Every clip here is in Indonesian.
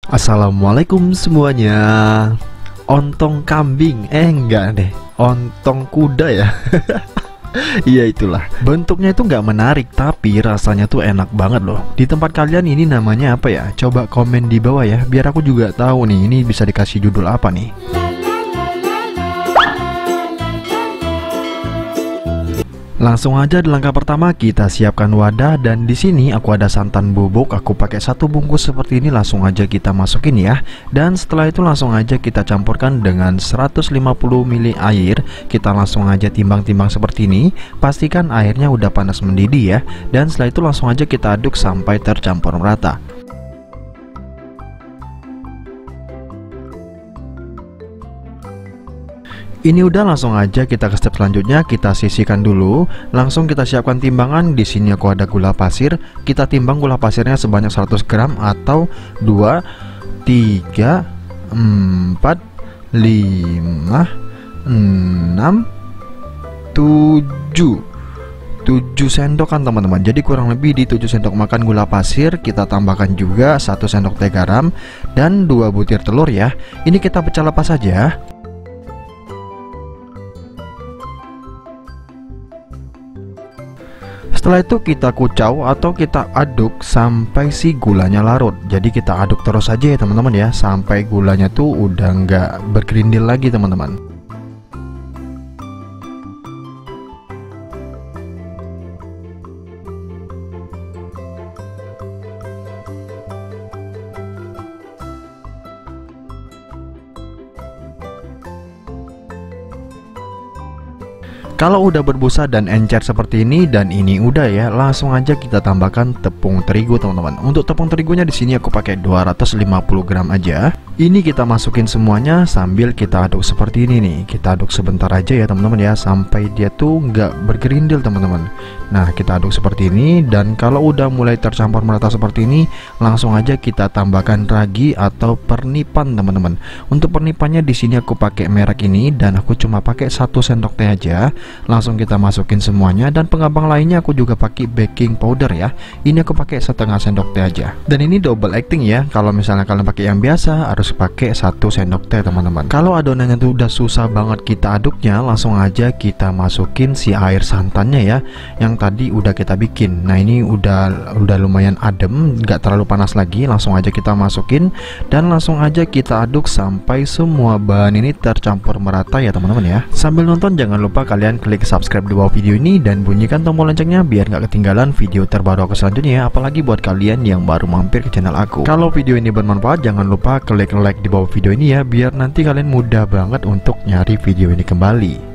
Assalamualaikum semuanya. Ontong kambing, enggak deh, ontong kuda ya. Iya itulah. Bentuknya itu nggak menarik, tapi rasanya tuh enak banget loh. Di tempat kalian ini namanya apa ya? Coba komen di bawah ya, biar aku juga tahu nih, ini bisa dikasih judul apa nih. Langsung aja di langkah pertama kita siapkan wadah, dan di sini aku ada santan bubuk. Aku pakai satu bungkus seperti ini, langsung aja kita masukin ya. Dan setelah itu langsung aja kita campurkan dengan 150 ml air. Kita langsung aja timbang-timbang seperti ini. Pastikan airnya udah panas mendidih ya. Dan setelah itu langsung aja kita aduk sampai tercampur merata. Ini udah, langsung aja kita ke step selanjutnya. Kita sisihkan dulu. Langsung kita siapkan timbangan. Di sini aku ada gula pasir. Kita timbang gula pasirnya sebanyak 100 gram atau 2, 3, 4, 5, 6, 7 sendokan teman-teman. Jadi kurang lebih di 7 sendok makan gula pasir. Kita tambahkan juga 1 sendok teh garam dan 2 butir telur ya. Ini kita pecah lepas saja. Setelah itu kita kucau atau kita aduk sampai si gulanya larut. Jadi kita aduk terus aja ya teman-teman ya, sampai gulanya tuh udah nggak bergerindil lagi teman-teman. Kalau udah berbusa dan encer seperti ini dan ini udah ya, langsung aja kita tambahkan tepung terigu teman-teman. Untuk tepung terigunya di sini aku pakai 250 gram aja. Ini kita masukin semuanya sambil kita aduk seperti ini nih. Kita aduk sebentar aja ya teman-teman ya, sampai dia tuh nggak bergerindil teman-teman. Nah kita aduk seperti ini, dan kalau udah mulai tercampur merata seperti ini, langsung aja kita tambahkan ragi atau pernipan teman-teman. Untuk pernipannya di sini aku pakai merek ini dan aku cuma pakai 1 sendok teh aja. Langsung kita masukin semuanya, dan pengembang lainnya aku juga pakai baking powder ya. Ini aku pakai setengah sendok teh aja. Dan ini double acting ya. Kalau misalnya kalian pakai yang biasa harus pakai 1 sendok teh teman-teman. Kalau adonannya tuh udah susah banget kita aduknya, langsung aja kita masukin si air santannya ya, yang tadi udah kita bikin. Nah ini udah lumayan adem, nggak terlalu panas lagi. Langsung aja kita masukin dan langsung aja kita aduk sampai semua bahan ini tercampur merata ya teman-teman ya. Sambil nonton jangan lupa kalian klik subscribe di bawah video ini dan bunyikan tombol loncengnya biar nggak ketinggalan video terbaru aku selanjutnya, apalagi buat kalian yang baru mampir ke channel aku. Kalau video ini bermanfaat jangan lupa klik like di bawah video ini ya, biar nanti kalian mudah banget untuk nyari video ini kembali.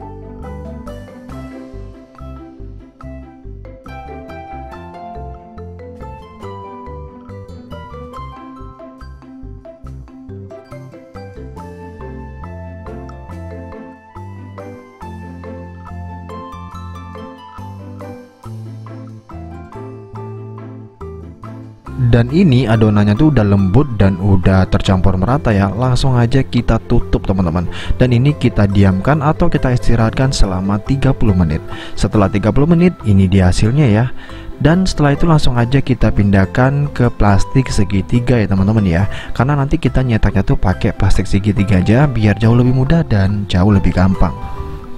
Dan ini adonannya tuh udah lembut dan udah tercampur merata ya. Langsung aja kita tutup teman-teman. Dan ini kita diamkan atau kita istirahatkan selama 30 menit. Setelah 30 menit ini dia hasilnya ya. Dan setelah itu langsung aja kita pindahkan ke plastik segitiga ya teman-teman ya. Karena nanti kita nyetaknya tuh pakai plastik segitiga aja biar jauh lebih mudah dan jauh lebih gampang.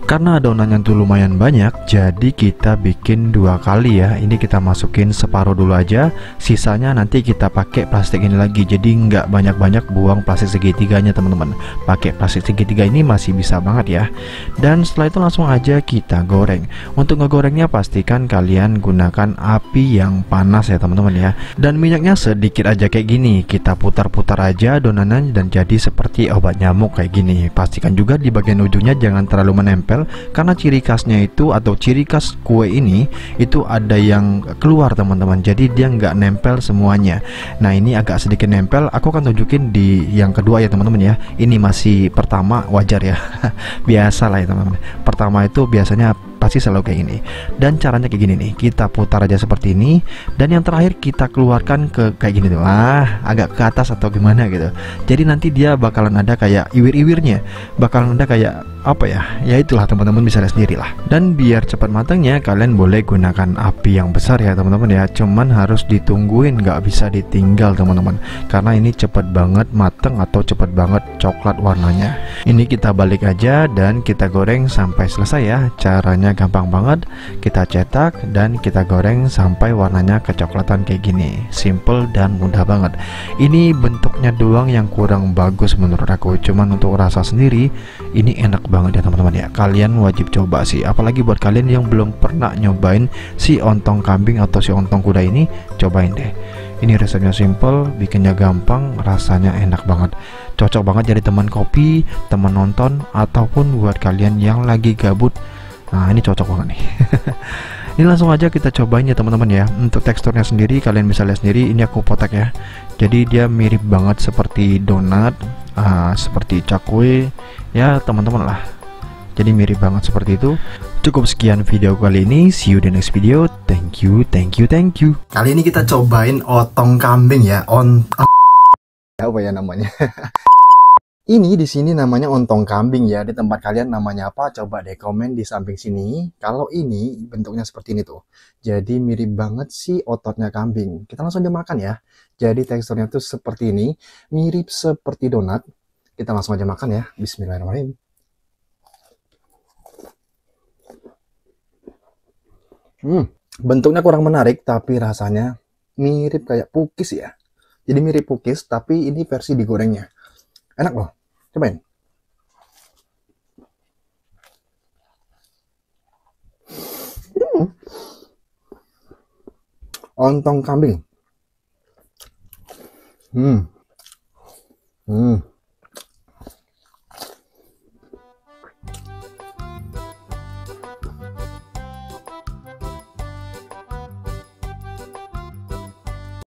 Karena adonannya tuh lumayan banyak, jadi kita bikin 2 kali ya. Ini kita masukin separuh dulu aja, sisanya nanti kita pakai plastik ini lagi. Jadi nggak banyak-banyak buang plastik segitiganya teman-teman. Pakai plastik segitiga ini masih bisa banget ya. Dan setelah itu langsung aja kita goreng. Untuk ngegorengnya pastikan kalian gunakan api yang panas ya teman-teman ya. Dan minyaknya sedikit aja kayak gini. Kita putar-putar aja adonannya dan jadi seperti obat nyamuk kayak gini. Pastikan juga di bagian ujungnya jangan terlalu menempel, karena ciri khasnya itu atau ciri khas kue ini itu ada yang keluar teman-teman, jadi dia nggak nempel semuanya. Nah ini agak sedikit nempel, aku akan tunjukin di yang kedua ya teman-teman ya. Ini masih pertama, wajar ya. Biasa lah ya teman-teman, pertama itu biasanya pasti selalu kayak gini. Dan caranya kayak gini nih, kita putar aja seperti ini, dan yang terakhir kita keluarkan ke kayak gini tuh, agak ke atas atau gimana gitu. Jadi nanti dia bakalan ada kayak iwir-iwirnya, bakalan ada kayak apa ya, ya itulah teman-teman bisa lihat sendiri lah. Dan biar cepat matangnya, kalian boleh gunakan api yang besar ya teman-teman ya, cuman harus ditungguin, nggak bisa ditinggal teman-teman, karena ini cepat banget mateng atau cepat banget coklat warnanya. Ini kita balik aja dan kita goreng sampai selesai ya. Caranya gampang banget, kita cetak dan kita goreng sampai warnanya kecoklatan kayak gini. Simple dan mudah banget. Ini bentuknya doang yang kurang bagus menurut aku, cuman untuk rasa sendiri ini enak banget ya teman-teman ya. Kalian wajib coba sih, apalagi buat kalian yang belum pernah nyobain si ontong kambing atau si ontong kuda ini, cobain deh. Ini resepnya simple, bikinnya gampang, rasanya enak banget. Cocok banget jadi teman kopi, teman nonton, ataupun buat kalian yang lagi gabut. Nah, ini cocok banget nih. Ini langsung aja kita cobain ya teman-teman ya. Untuk teksturnya sendiri kalian bisa lihat sendiri, ini aku potek ya. Jadi dia mirip banget seperti donat, seperti cakwe ya teman-teman lah. Jadi mirip banget seperti itu. Cukup sekian video kali ini, see you the next video. Thank you, thank you, thank you. Kali ini kita cobain otong kambing ya, apa ya namanya? Ini di sini namanya ontong kambing ya. Di tempat kalian namanya apa? Coba deh komen di samping sini. Kalau ini bentuknya seperti ini tuh. Jadi mirip banget sih ototnya kambing. Kita langsung aja makan ya. Jadi teksturnya tuh seperti ini, mirip seperti donat. Kita langsung aja makan ya. Bismillahirrahmanirrahim. Bentuknya kurang menarik, tapi rasanya mirip kayak pukis ya. Jadi mirip pukis, tapi ini versi digorengnya. Enak loh, cobain. Ontong kambing.